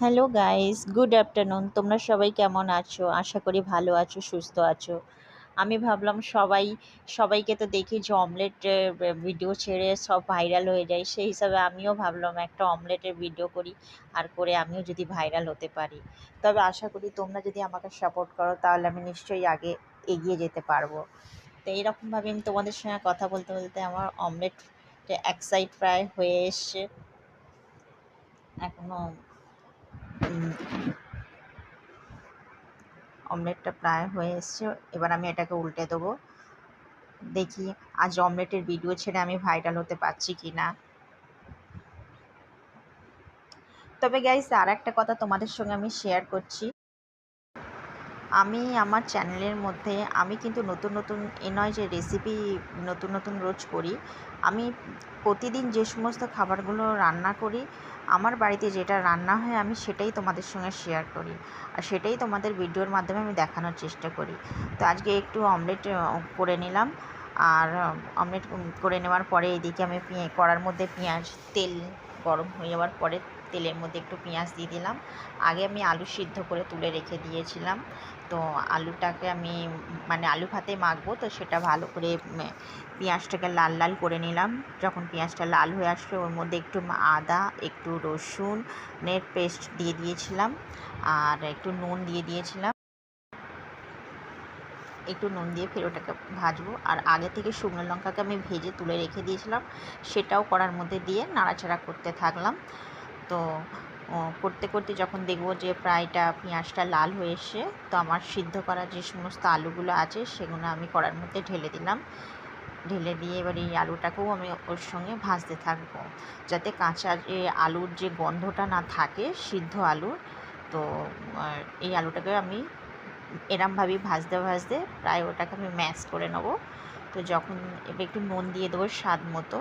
Hello guys, good afternoon. তোমরা সবাই কেমন আছো? আশা করি ভালো আছো, সুস্থ আছো। আমি ভাবলাম সবাইকে তো দেখি যে অমলেট ভিডিও ছেড়ে সব ভাইরাল হয়ে যায়, সেই হিসাবে আমিও ভাবলাম একটা অমলেটের ভিডিও করি, আর করে আমিও যদি ভাইরাল হতে পারি। তবে আশা করি তোমরা যদি আমাকে সাপোর্ট করো তাহলে আমি নিশ্চয়ই আগে এগিয়ে যেতে পারবো। তো এইরকমভাবে আমি তোমাদের সঙ্গে কথা বলতে বলতে আমার অমলেট এক সাইড প্রায় হয়ে এসছে। এখনো অমলেটটা প্রায় হয়ে এসছে। এবার আমি এটাকে উল্টে দেবো। দেখি আজ অমলেটের ভিডিও ছেড়ে আমি ভাইরাল হতে পারছি কি না। তবে গাইস, আর একটা কথা তোমাদের সঙ্গে আমি শেয়ার করছি। আমি আমার চ্যানেলের মধ্যে আমি কিন্তু নতুন নতুন নয় যে রেসিপি নতুন নতুন রোজ করি। আমি প্রতিদিন যে সমস্ত খাবারগুলো রান্না করি, আমার বাড়িতে যেটা রান্না হয় আমি সেটাই তোমাদের সঙ্গে শেয়ার করি, আর সেটাই তোমাদের ভিডিওর মাধ্যমে আমি দেখানোর চেষ্টা করি। তো আজকে একটু অমলেট করে নিলাম। আর অমলেট করে নেওয়ার পরে এদিকে আমি কড়ার মধ্যে পেঁয়াজ, তেল গরম হয়ে যাওয়ার পরে তেলের মধ্যে একটু পেঁয়াজ দিয়ে দিলাম। আগে আমি আলু সিদ্ধ করে তুলে রেখে দিয়েছিলাম। তো আলুটাকে আমি মানে আলু ভাতে মাখবো, তো সেটা ভালো করে পেঁয়াজটাকে লাল লাল করে নিলাম। যখন পেঁয়াজটা লাল হয়ে আসলো ওর মধ্যে একটু আদা, একটু রসুনের পেস্ট দিয়ে দিয়েছিলাম, আর একটু নুন দিয়ে দিয়েছিলাম। একটু নুন দিয়ে ফের ওটাকে ভাজবো। আর আগে থেকে শুকনো লঙ্কাকে আমি ভেজে তুলে রেখে দিয়েছিলাম, সেটাও কড়ার মধ্যে দিয়ে নাড়াচাড়া করতে থাকলাম। তো করতে করতে যখন দেখবো যে প্রায়টা পেঁয়াজটা লাল হয়ে এসে, তো আমার সিদ্ধ করা যে সমস্ত আলুগুলো আছে সেগুলো আমি কড়ার মধ্যে ঢেলে দিলাম। ঢেলে দিয়ে এবার এই আলুটাকেও আমি ওর সঙ্গে ভাজতে থাকবো, যাতে কাঁচা যে আলুর যে গন্ধটা না থাকে সিদ্ধ আলুর। তো এই আলুটাকে আমি এরমভাবেই ভাজতে ভাজতে প্রায় ওটাকে আমি ম্যাশ করে নেবো। তো যখন এবার একটু নুন দিয়ে দেবো স্বাদ মতো।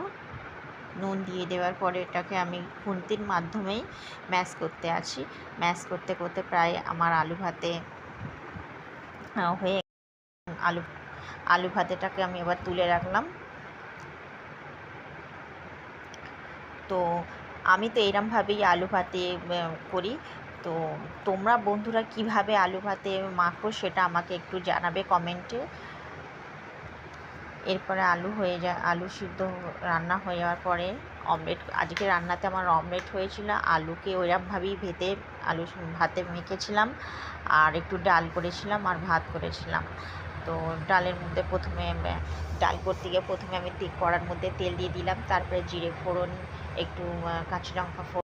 নুন দিয়ে দেওয়ার পরে এটাকে আমি খুন্তির মাধ্যমেই ম্যাশ করতে আছি। ম্যাশ করতে করতে প্রায় আমার আলু ভাতে হয়ে আলু আলু ভাতেটাকে আমি এবার তুলে রাখলাম। তো আমি তো এরমভাবেই আলু ভাতে করি। তো তোমরা বন্ধুরা কিভাবে আলু ভাতে মাখো সেটা আমাকে একটু জানাবে কমেন্টে। এরপরে আলু সিদ্ধ রান্না হয়ে যাওয়ার পরে অমলেট, আজকে রান্নাতে আমার অমলেট হয়েছিল। আলুকে ওইরকমভাবেই আলু ভাতে মেখেছিলাম, আর একটু ডাল করেছিলাম আর ভাত করেছিলাম। তো ডালের মধ্যে ডাল করতে গিয়ে প্রথমে আমি কড়ার মধ্যে তেল দিয়ে দিলাম, তারপরে জিরে ফোড়ন, একটু কাঁচা লঙ্কা